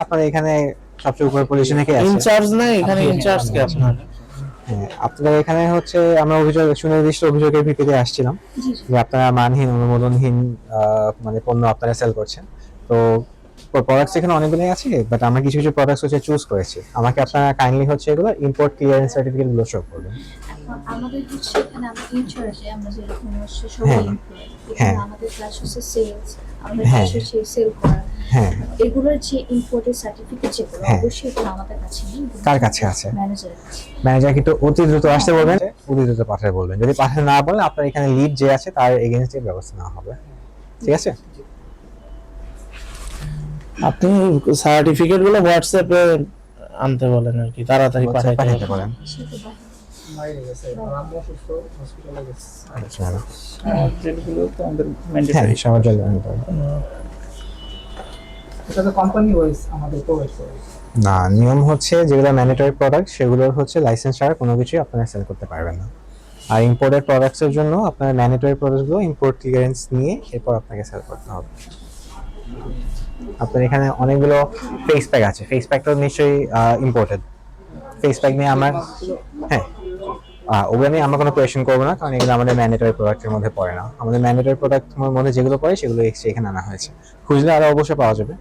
আপনার এখানে সবচেয়ে উপরে পজিশনে কে আছে? ইনচার্জ না এখানে, ইনচার্জ কে আপনার? হ্যাঁ, আপনাদের এখানে হচ্ছে আমরা অভিযোগ সুনির্দিষ্ট অভিযোগের ভিত্তিতে আসছিলাম যে আপনারা মানহীন অনুমোদনহীন মানে পণ্য আপনারা সেল করছেন। তো প্রোডাক্টস এখানে অনেকগুলোই আছে, বাট আমরা কিছু কিছু প্রোডাক্টস হচ্ছে চুজ করেছি। আমাকে আপনারা কাইন্ডলি হচ্ছে এগুলো ইম্পোর্ট ক্লিয়ারেন্স সার্টিফিকেট গুলো শো করবেন। আমাদের হচ্ছে এখানে আমরা ইনচার্জে আমরা যেরকম হচ্ছে সবাই হ্যাঁ। এমপ্লয়ি, হ্যাঁ। এখানে আমাদের কাজ হচ্ছে সেলস, আমাদের হ্যাঁ। কাজ হচ্ছে সেল করা। হ্যাঁ, এগুলোর যে ইম্পোর্টের সার্টিফিকেট যেগুলো হ্যাঁ। অবশ্যই এগুলো আমাদের কাছে নেই। কার কাছে আছে? ম্যানেজারের কাছে। ম্যানেজার কিন্তু অতি দ্রুত আসতে বলবেন, অতি দ্রুত পাঠাতে বলবেন। যদি পাঠাতে না বলেন আপনার এখানে লিড যে আছে তার এগেইনস্টে ব্যবস্থা নেওয়া হবে। ঠিক আছে? আপনি সার্টিফিকেট গুলো হোয়াটসঅ্যাপে আনতে বলেন আর কি, তাড়াতাড়ি পাঠাতে বলেন। সেটা মাইরে গেছে আম্মু অসুস্থ, হসপিটালে গেছে। আচ্ছা, যেগুলো তো আমাদের হ্যাঁ, ম্যান্ডেটরি। সবার জন্য এটা তো কোম্পানি ওয়াইজ আমাদের প্রোভাইড করে। না, নিয়ম হচ্ছে যেগুলো ম্যান্ডেটরি প্রোডাক্ট সেগুলোর হচ্ছে লাইসেন্স ছাড়া কোনো কিছুই আপনারা সেল করতে পারবেন না। আর ইম্পোর্টেড প্রোডাক্টসের জন্য আপনার ম্যান্ডেটরি প্রোডাক্টসগুলো ইম্পোর্ট ক্লিয়ারেন্স নিয়ে এরপর আপনাকে সেল করতে হবে। আপনার এখানে অনেকগুলো ফেস প্যাক আছে, ফেস প্যাকটা নিশ্চয়ই ইম্পোর্টেড। ফেস প্যাক নিয়ে আমার হ্যাঁ ওগুলো নিয়ে আমরা কোনো কোয়েশ্চেন করবো না, কারণ এগুলো আমাদের ম্যান্ডেটরি প্রোডাক্টের মধ্যে পড়ে না। আমাদের ম্যান্ডেটরি প্রোডাক্টের মধ্যে যেগুলো পড়ে সেগুলো এক্সট্রা এখানে আনা হয়েছে। খুঁজলে আরো অবশ্যই পাওয়া যাবে।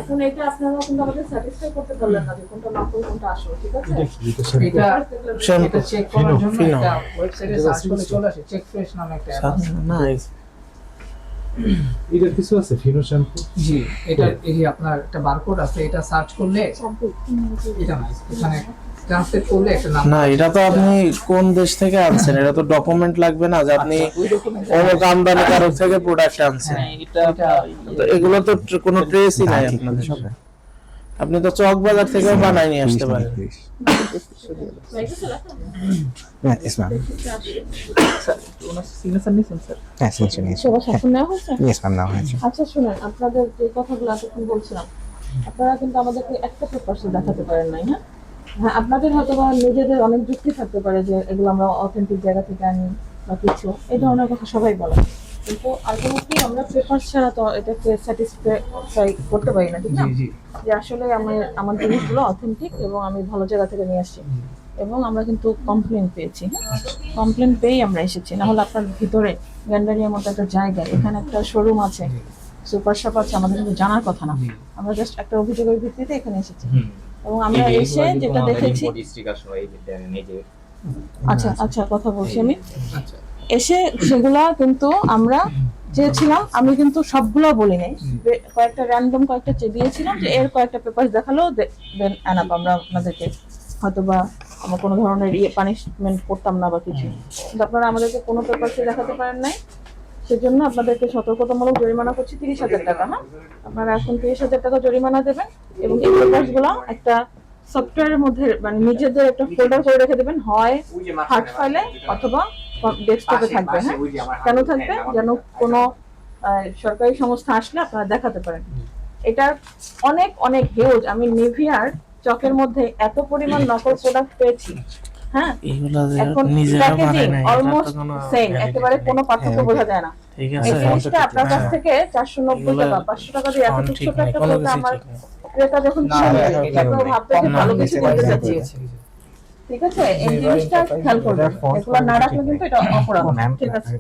এখন এটা আপনারা কিন্তু আমাদের স্যাটিসফাই করতে পারলেন না যে কোনটা নকল কোনটা আসল, ঠিক আছে? এটা শ্যাম্পু, এটা চেক করার জন্য ফিনো। একটা ওয়েবসাইটে সার্চ করলে চলে আসে, চেক ফ্রেশ নামে একটা অ্যাপ আছে। না এটার কিছু আছে ফিনো শ্যাম্পু? জি, এটা এই যে আপনার একটা বারকোড আছে, এটা সার্চ করলে এটা না, এখানে ট্রান্সলেট করলে একটা নাম। না, এটা তো আপনি কোন দেশ থেকে আনছেন? এটা তো ডকুমেন্ট লাগবে না যে আপনি ওই ডকুমেন্ট অমুক আমদানিকারক থেকে প্রোডাক্ট আনছেন। এটা তো এগুলো তো কোনো ট্রেসই নাই আপনাদের। আপনি তো চক বাজার থেকেও বানাই নিয়ে আসতে পারেন। হ্যাঁ, ইস ম্যাম। ওনার সিগনেচার নিছেন স্যার? হ্যাঁ, সিনচার নিয়েছি। সবার শাসন নেওয়া হয়েছে? ইয়েস ম্যাম, নেওয়া হয়েছে। আচ্ছা শুনেন, আপনাদের যে কথাগুলো এতক্ষণ বলছিলাম, আপনারা কিন্তু আমাদেরকে একটা পেপারসে দেখাতে পারেন নাই। হ্যাঁ হ্যাঁ, আপনাদের হয়তো বা নিজেদের অনেক যুক্তি থাকতে পারে যে এগুলো আমরা অথেন্টিক জায়গা থেকে আনি বা কিছু, এই ধরনের কথা সবাই বলে, কিন্তু আলটিমেটলি আমরা পেপার ছাড়া তো এটাকে স্যাটিসফাই করতে পারি না, ঠিক না? যে আসলে আমার জিনিসগুলো অথেন্টিক এবং আমি ভালো জায়গা থেকে নিয়ে আসছি। এবং আমরা কিন্তু কমপ্লেন পেয়েছি, হ্যাঁ কমপ্লেন পেয়েই আমরা এসেছি। না হলে আপনার ভিতরে গ্যান্ডারিয়ার মতো একটা জায়গায় এখানে একটা শোরুম আছে, সুপার শপ আছে, আমাদের কিন্তু জানার কথা না। আমরা জাস্ট একটা অভিযোগের ভিত্তিতে এখানে এসেছি এবং আমরা এসে যেটা দেখেছি। আচ্ছা আচ্ছা, কথা বলছি আমি। এসে সেগুলা কিন্তু আমরা চেয়েছিলাম, আমি কিন্তু সবগুলো বলি নাই, কয়েকটা র্যান্ডম কয়েকটা দিয়েছিলাম যে এর কয়েকটা পেপার দেখালো, দেন এনাফ, আমরা আপনাদেরকে হয়তো বা আমরা কোনো ধরনের পানিশমেন্ট করতাম না বা কিছু, কিন্তু আপনারা আমাদেরকে কোনো পেপারসে দেখাতে পারেন নাই। সেজন্য আপনাদেরকে সতর্কতামূলক জরিমানা করছি 30,000 টাকা। হ্যাঁ, আপনারা এখন 30,000 টাকা জরিমানা দেবেন এবং এই পেপারসগুলো একটা সফটওয়্যারের মধ্যে মানে নিজেদের একটা ফোল্ডার করে রেখে দেবেন, হয় হার্ড ফাইলে অথবা ডেস্কটপে থাকবে। হ্যাঁ, কেন থাকবে? যেন কোনো সরকারি সংস্থা আসলে আপনারা দেখাতে পারেন। এটার অনেক অনেক হিউজ, আমি নিভিয়ার চকের মধ্যে এত পরিমাণ নকল প্রোডাক্ট পেয়েছি। হ্যাঁ, এগুলা এখন নিজেরা বানায় প্যাকেজিং না, অলমোস্ট সেম, একেবারে কোনো পার্থক্য বোঝা যায় না। ঠিক এই আছে। জিনিসটা আপনার কাছ থেকে 490 টাকা 500 টাকা দিয়ে এত ঠিক তুচ্ছ নাই, একটা কোনো করতে কিছু আমার ঠিক নাই। ক্রেতা যখন না, কিনবে এটা তখন ভাববে যে ভালো কিছু দিতে যাচ্ছি। ঠিক আছে, এই জিনিসটা খেয়াল করবেন। এগুলো না রাখলে কিন্তু এটা অপরাধ। ম্যাম, ঠিক আছে।